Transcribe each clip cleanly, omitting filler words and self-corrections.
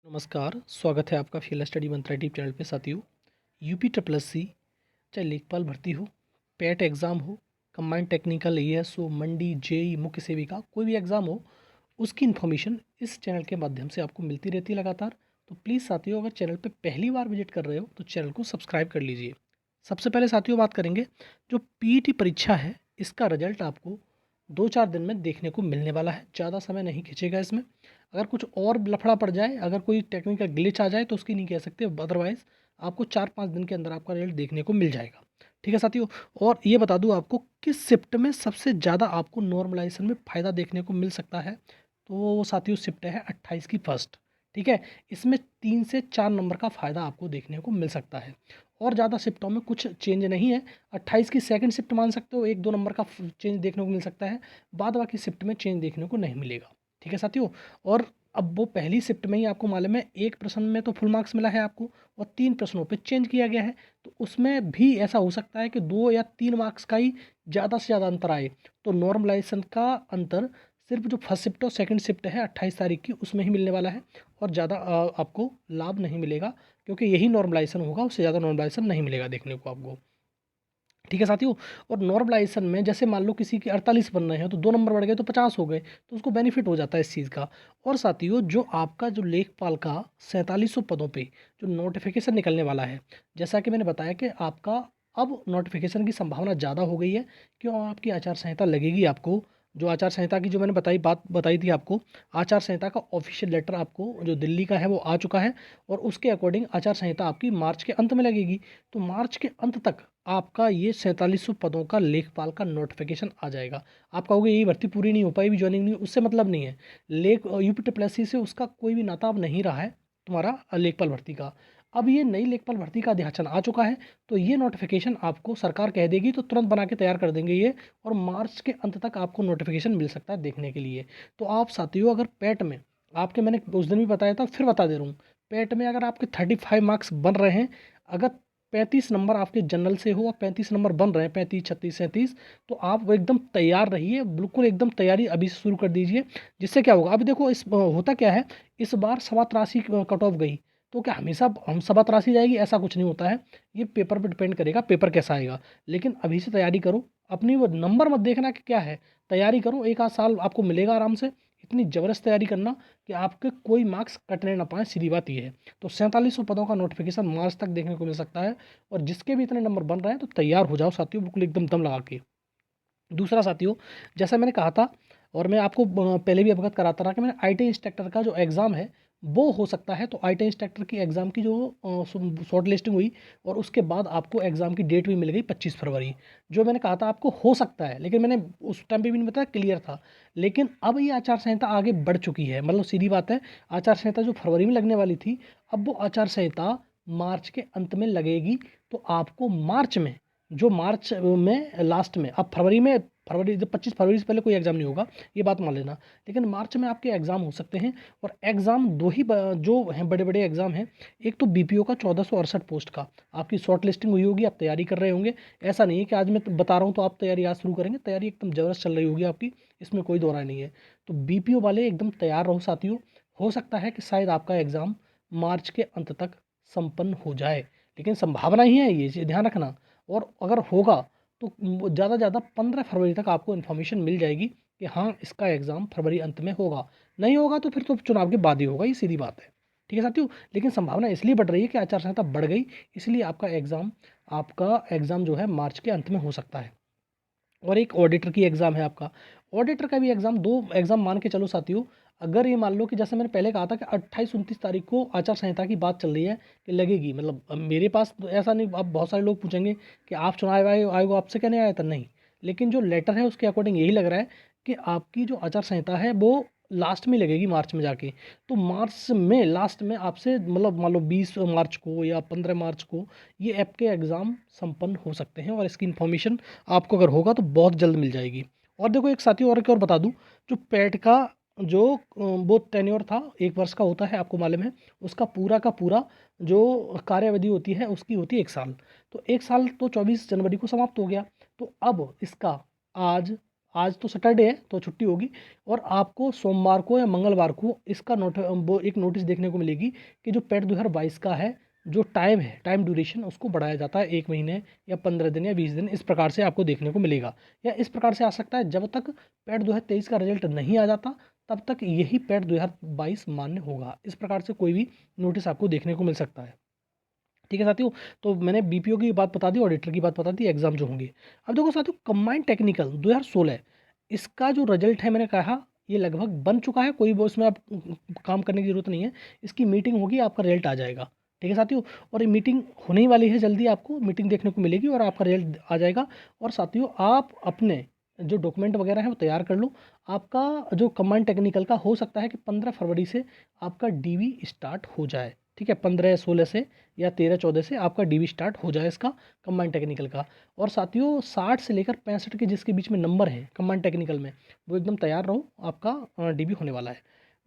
नमस्कार, स्वागत है आपका फील्ड स्टडी मंत्रा यूट्यूब चैनल पे साथियों। यूपी ट्रिपल एस सी चाहे लेखपाल भर्ती हो, पैट एग्ज़ाम हो, कंबाइंड टेक्निकल एएस हो, मंडी जेई मुख्य सेविका कोई भी एग्ज़ाम हो, उसकी इन्फॉर्मेशन इस चैनल के माध्यम से आपको मिलती रहती है लगातार। तो प्लीज़ साथियों, अगर चैनल पे पहली बार विजिट कर रहे हो तो चैनल को सब्सक्राइब कर लीजिए। सबसे पहले साथियों बात करेंगे, जो पीईटी परीक्षा है इसका रिजल्ट आपको 2-4 दिन में देखने को मिलने वाला है। ज़्यादा समय नहीं खींचेगा इसमें। अगर कुछ और लफड़ा पड़ जाए, अगर कोई टेक्निकल ग्लिच आ जाए तो उसकी नहीं कह सकते, अदरवाइज़ आपको 4-5 दिन के अंदर आपका रिजल्ट देखने को मिल जाएगा। ठीक है साथियों। और ये बता दूँ आपको, किस शिफ्ट में सबसे ज़्यादा आपको नॉर्मलाइजेशन में फ़ायदा देखने को मिल सकता है, तो वो साथियों शिफ्ट है 28 की फर्स्ट। ठीक है। इसमें 3 से 4 नंबर का फ़ायदा आपको देखने को मिल सकता है और ज़्यादा शिफ्टों में कुछ चेंज नहीं है। 28 की सेकंड शिफ्ट मान सकते हो, 1-2 नंबर का चेंज देखने को मिल सकता है, बाद बाकी शिफ्ट में चेंज देखने को नहीं मिलेगा। ठीक है साथियों। और अब वो पहली शिफ्ट में ही आपको मालूम है, एक प्रश्न में तो फुल मार्क्स मिला है आपको और 3 प्रश्नों पे चेंज किया गया है। तो उसमें भी ऐसा हो सकता है कि 2 या 3 मार्क्स का ही ज़्यादा से ज़्यादा अंतर आए। तो नॉर्मलाइजेशन का अंतर सिर्फ जो फर्स्ट शिफ्ट और सेकंड शिफ्ट है 28 तारीख की, उसमें ही मिलने वाला है और ज़्यादा आपको लाभ नहीं मिलेगा, क्योंकि यही नॉर्मलाइजेशन होगा, उससे ज़्यादा नॉर्मलाइजेशन नहीं मिलेगा देखने को आपको। ठीक है साथियों। और नॉर्मलाइजेशन में जैसे मान लो किसी के 48 बन रहे हैं तो 2 नंबर बढ़ गए तो 50 हो गए, तो उसको बेनिफिट हो जाता है इस चीज़ का। और साथियों, जो आपका जो लेखपाल का 4700 पदों पे जो नोटिफिकेशन निकलने वाला है, जैसा कि मैंने बताया कि आपका अब नोटिफिकेशन की संभावना ज़्यादा हो गई है। क्यों? आपकी आचार संहिता लगेगी आपको। जो आचार संहिता की जो मैंने बात बताई थी आपको, आचार संहिता का ऑफिशियल लेटर आपको जो दिल्ली का है वो आ चुका है और उसके अकॉर्डिंग आचार संहिता आपकी मार्च के अंत में लगेगी। तो मार्च के अंत तक आपका ये 4700 पदों का लेखपाल का नोटिफिकेशन आ जाएगा। आप कहोगे यही भर्ती पूरी नहीं हो पाई, भी ज्वाइनिंग नहीं, उससे मतलब नहीं है। यूपी ट्रिपल एस सी से उसका कोई भी नाता अब नहीं रहा है तुम्हारा लेखपाल भर्ती का। अब ये नई लेखपाल भर्ती का अध्याचन आ चुका है, तो ये नोटिफिकेशन आपको सरकार कह देगी तो तुरंत बना के तैयार कर देंगे ये, और मार्च के अंत तक आपको नोटिफिकेशन मिल सकता है देखने के लिए। तो आप साथियों, अगर पैट में आपके, मैंने उस दिन भी बताया था फिर बता दे रहा हूँ, पैट में अगर आपके 35 मार्क्स बन रहे हैं, अगर 35 नंबर आपके जनरल से हो और 35 नंबर बन रहे हैं, 35, 36, 37, तो आप वो एकदम तैयार रहिए, बिल्कुल एकदम तैयारी अभी से शुरू कर दीजिए। जिससे क्या होगा, अभी देखो इस होता क्या है, इस बार 87 कट ऑफ गई, तो क्या हमेशा हम 87 जाएगी? ऐसा कुछ नहीं होता है। ये पेपर पे डिपेंड करेगा, पेपर कैसा आएगा। लेकिन अभी से तैयारी करो, अपनी वो नंबर मत देखना कि क्या है, तैयारी करो, 1 आध साल आपको मिलेगा आराम से। इतनी ज़बरदस्त तैयारी करना कि आपके कोई मार्क्स कटने ना पाए, सीधी बात ये है। तो 4700 पदों का नोटिफिकेशन मार्च तक देखने को मिल सकता है, और जिसके भी इतने नंबर बन रहे हैं तो तैयार हो जाओ साथियों, बिल्कुल एकदम दम लगा के। दूसरा साथियों, जैसा मैंने कहा था और मैं आपको पहले भी अवगत कराता रहा कि मैंने आईटी इंस्ट्रक्टर का जो एग्ज़ाम है वो हो सकता है। तो आईटी इंस्ट्रक्टर की एग्ज़ाम की जो शॉर्ट लिस्टिंग हुई और उसके बाद आपको एग्ज़ाम की डेट भी मिल गई 25 फरवरी। जो मैंने कहा था आपको हो सकता है, लेकिन मैंने उस टाइम पे भी नहीं बताया, क्लियर था। लेकिन अब ये आचार संहिता आगे बढ़ चुकी है, मतलब सीधी बात है, आचार संहिता जो फरवरी में लगने वाली थी, अब वो आचार संहिता मार्च के अंत में लगेगी। तो आपको मार्च में, जो मार्च में लास्ट में, अब फरवरी जब 25 फरवरी से पहले कोई एग्ज़ाम नहीं होगा, ये बात मान लेना। लेकिन मार्च में आपके एग्ज़ाम हो सकते हैं, और एग्ज़ाम दो ही जो हैं बड़े बड़े एग्ज़ाम हैं। एक तो बीपीओ का 1468 पोस्ट का आपकी शॉर्ट लिस्टिंग हुई होगी, आप तैयारी कर रहे होंगे। ऐसा नहीं है कि आज मैं बता रहा हूँ तो आप तैयारी आज शुरू करेंगे, तैयारी एकदम ज़बरदस्त चल रही होगी आपकी, इसमें कोई दो राय नहीं है। तो बीपीओ वाले एकदम तैयार रहो साथियों। हो सकता है कि शायद आपका एग्ज़ाम मार्च के अंत तक संपन्न हो जाए, लेकिन संभावना ही है, ये ध्यान रखना। और अगर होगा तो ज़्यादा से ज़्यादा 15 फरवरी तक आपको इन्फॉर्मेशन मिल जाएगी कि हाँ इसका एग्ज़ाम फरवरी अंत में होगा। नहीं होगा तो फिर तो चुनाव के बाद ही होगा, ये सीधी बात है। ठीक है साथियों। लेकिन संभावना इसलिए बढ़ रही है कि आचार संहिता बढ़ गई, इसलिए आपका एग्ज़ाम जो है मार्च के अंत में हो सकता है। और एक ऑडिटर की एग्ज़ाम है आपका। ऑडिटर का भी एग्ज़ाम, 2 एग्ज़ाम मान के चलो साथियों। अगर ये मान लो कि जैसे मैंने पहले कहा था कि 28-29 तारीख को आचार संहिता की बात चल रही है कि लगेगी, मतलब अब मेरे पास तो ऐसा नहीं, अब बहुत सारे लोग पूछेंगे कि आप चुनाव आयोग आपसे क्या नहीं आया था, नहीं। लेकिन जो लेटर है उसके अकॉर्डिंग यही लग रहा है कि आपकी जो आचार संहिता है वो लास्ट में लगेगी, मार्च में जाके। तो मार्च में लास्ट में आपसे, मतलब मान लो 20 मार्च को या 15 मार्च को ये ऐप के एग्ज़ाम संपन्न हो सकते हैं, और इसकी इन्फॉर्मेशन आपको अगर होगा तो बहुत जल्द मिल जाएगी। और देखो एक साथी और एक और बता दूं, जो पैट का जो वो टेन्योर था 1 वर्ष का होता है, आपको मालूम है। उसका पूरा का पूरा जो कार्यावधि होती है उसकी होती है 1 साल। तो 1 साल तो 24 जनवरी को समाप्त हो गया। तो अब इसका आज आज तो सैटरडे है तो छुट्टी होगी, और आपको सोमवार को या मंगलवार को इसका वो एक नोटिस देखने को मिलेगी कि जो पैट 2022 का है, जो टाइम है, टाइम ड्यूरेशन उसको बढ़ाया जाता है 1 महीने या 15 दिन या 20 दिन, इस प्रकार से आपको देखने को मिलेगा। या इस प्रकार से आ सकता है, जब तक पैट 2023 का रिजल्ट नहीं आ जाता तब तक यही पैट 2022 मान्य होगा। इस प्रकार से कोई भी नोटिस आपको देखने को मिल सकता है। ठीक है साथियों, तो मैंने बीपीओ की बात बता दी, ऑडिटर की बात बता दी, एग्जाम जो होंगे। अब देखो साथियों, कंबाइंड टेक्निकल 2016 इसका जो रिजल्ट है, मैंने कहा ये लगभग बन चुका है, कोई वो इसमें आप काम करने की जरूरत नहीं है। इसकी मीटिंग होगी, आपका रिजल्ट आ जाएगा। ठीक है साथियों, और ये मीटिंग होने ही वाली है, जल्दी आपको मीटिंग देखने को मिलेगी और आपका रिजल्ट आ जाएगा। और साथियों, आप अपने जो डॉक्यूमेंट वगैरह है वो तैयार कर लो। आपका जो कंबाइंड टेक्निकल का हो सकता है कि 15 फरवरी से आपका डीवी स्टार्ट हो जाए। ठीक है, 15-16 से या 13-14 से आपका डीवी स्टार्ट हो जाए इसका, कंबाइंड टेक्निकल का। और साथियों, 60 से लेकर 65 के जिसके बीच में नंबर है कंबाइंड टेक्निकल में, वो एकदम तैयार रहो, आपका डीवी होने वाला है।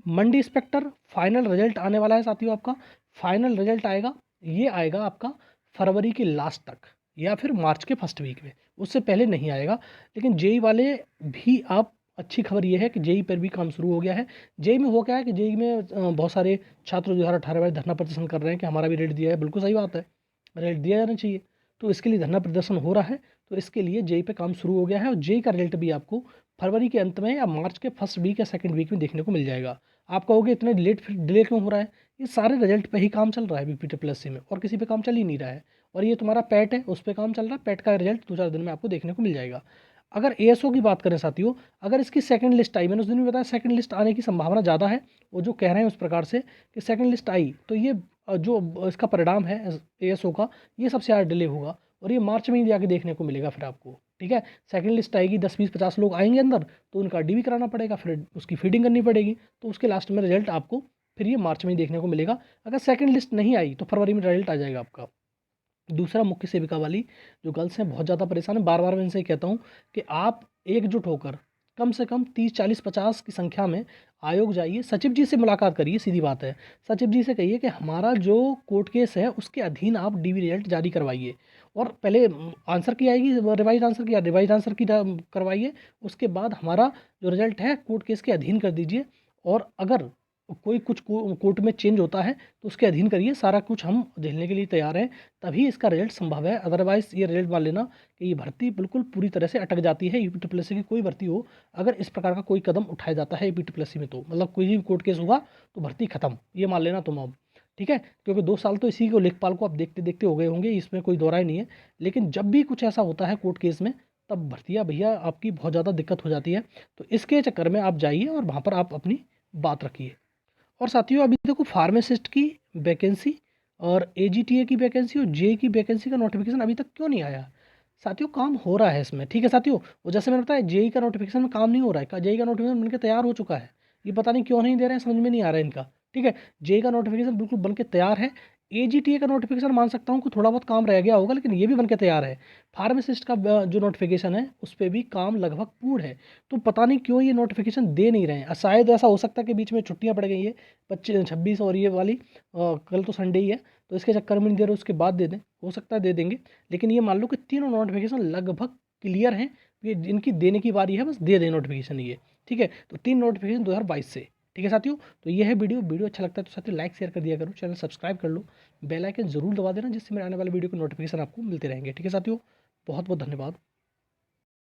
मंडी इंस्पेक्टर फाइनल रिजल्ट आने वाला है साथियों। आपका फाइनल रिजल्ट आएगा, ये आएगा आपका फरवरी के लास्ट तक या फिर मार्च के फर्स्ट वीक में, उससे पहले नहीं आएगा। लेकिन जेई वाले भी, आप अच्छी खबर ये है कि जेई पर भी काम शुरू हो गया है। जेई में हो क्या है कि जेई में बहुत सारे छात्र 2018 वाले धरना प्रदर्शन कर रहे हैं कि हमारा भी रेट दिया है। बिल्कुल सही बात है, रेट दिया जाना चाहिए, तो इसके लिए धरना प्रदर्शन हो रहा है। तो इसके लिए जेई पे काम शुरू हो गया है, और जेई का रिजल्ट भी आपको फरवरी के अंत में या मार्च के फर्स्ट वीक या सेकंड वीक में देखने को मिल जाएगा। आप कहोगे इतने लेट, फिर डिले क्यों हो रहा है? ये सारे रिजल्ट पे ही काम चल रहा है बीपीटी प्लस सी में, और किसी पे काम चल ही नहीं रहा है। और ये तुम्हारा पैट है, उस पर काम चल रहा है। पैट का रिजल्ट 2-4 दिन में आपको देखने को मिल जाएगा। अगर एएसओ की बात करें साथियों, अगर इसकी सेकंड लिस्ट आई, मैंने उस दिन भी बताया सेकंड लिस्ट आने की संभावना ज़्यादा है। वो जो कह रहे हैं उस प्रकार से कि सेकंड लिस्ट आई तो ये जो इसका परिणाम है एएसओ का, ये सबसे ज़्यादा डिले होगा, और ये मार्च में ही जाके देखने को मिलेगा फिर आपको। ठीक है, सेकंड लिस्ट आएगी, 10-20-50 लोग आएंगे अंदर, तो उनका डीवी कराना पड़ेगा, फिर उसकी फीडिंग करनी पड़ेगी, तो उसके लास्ट में रिजल्ट आपको फिर ये मार्च में ही देखने को मिलेगा। अगर सेकंड लिस्ट नहीं आई तो फरवरी में रिजल्ट आ जाएगा आपका। दूसरा, मुख्य सेविका वाली जो गर्ल्स हैं बहुत ज़्यादा परेशान है, बार बार मैं इनसे कहता हूँ कि आप एकजुट होकर कम से कम 30-40-50 की संख्या में आयोग जाइए, सचिव जी से मुलाकात करिए, सीधी बात है। सचिव जी से कहिए कि हमारा जो कोर्ट केस है उसके अधीन आप डीवी रिजल्ट जारी करवाइए, और पहले आंसर की आएगी, रिवाइज आंसर की, रिवाइज आंसर की करवाइए, उसके बाद हमारा जो रिजल्ट है कोर्ट केस के अधीन कर दीजिए। और अगर कोई कुछ कोर्ट में चेंज होता है तो उसके अधीन करिए, सारा कुछ हम झेलने के लिए तैयार हैं, तभी इसका रिजल्ट संभव है। अदरवाइज़ ये रिजल्ट मान लेना कि ये भर्ती बिल्कुल पूरी तरह से अटक जाती है। यूपी ट्रिपल एससी की कोई भर्ती हो, अगर इस प्रकार का कोई कदम उठाया जाता है यूपी ट्रिपल एससी में, तो मतलब कोई भी कोर्ट केस हुआ तो भर्ती खत्म, ये मान लेना तुम अब। ठीक है, क्योंकि 2 साल तो इसी को लेखपाल को आप देखते देखते हो गए होंगे, इसमें कोई दो राय नहीं है। लेकिन जब भी कुछ ऐसा होता है कोर्ट केस में, तब भर्तियाँ भैया आपकी बहुत ज़्यादा दिक्कत हो जाती है। तो इसके चक्कर में आप जाइए और वहाँ पर आप अपनी बात रखिए। और साथियों, अभी देखो फार्मासिस्ट की वैकेंसी और एजीटीए की वैकेंसी और जे की वैकेंसी का नोटिफिकेशन अभी तक क्यों नहीं आया? साथियों, काम हो रहा है इसमें। ठीक है साथियों, वो जैसे मैंने बताया जेई का नोटिफिकेशन में काम नहीं हो रहा है, जेई का नोटिफिकेशन बनकर तैयार हो चुका है, ये पता नहीं क्यों नहीं दे रहे हैं, समझ में नहीं आ रहा है इनका। ठीक है, जेई का नोटिफिकेशन बिल्कुल बन के तैयार है। एजीटीए का नोटिफिकेशन मान सकता हूँ कि थोड़ा बहुत काम रह गया होगा, लेकिन ये भी बन के तैयार है। फार्मासिस्ट का जो नोटिफिकेशन है उस पर भी काम लगभग पूर्ण है। तो पता नहीं क्यों ये नोटिफिकेशन दे नहीं रहे हैं। शायद ऐसा हो सकता है कि बीच में छुट्टियां पड़ गई है, 25-26 और ये वाली, कल तो संडे ही है, तो इसके चक्कर में नहीं दे रहे, उसके बाद दे दें, हो सकता है दे देंगे। लेकिन ये मान लो कि तीनों नोटिफिकेशन लगभग क्लियर हैं, ये इनकी देने की बारी है, बस दे दें नोटिफिकेशन ये। ठीक है, तो 3 नोटिफिकेशन 2022 से। ठीक है साथियों, तो ये है वीडियो अच्छा लगता है तो साथियों लाइक शेयर कर दिया करो, चैनल सब्सक्राइब कर लो, बेल आइकन जरूर दबा देना, जिससे मेरे आने वाले वीडियो के नोटिफिकेशन आपको मिलते रहेंगे। ठीक है साथियों, बहुत बहुत धन्यवाद।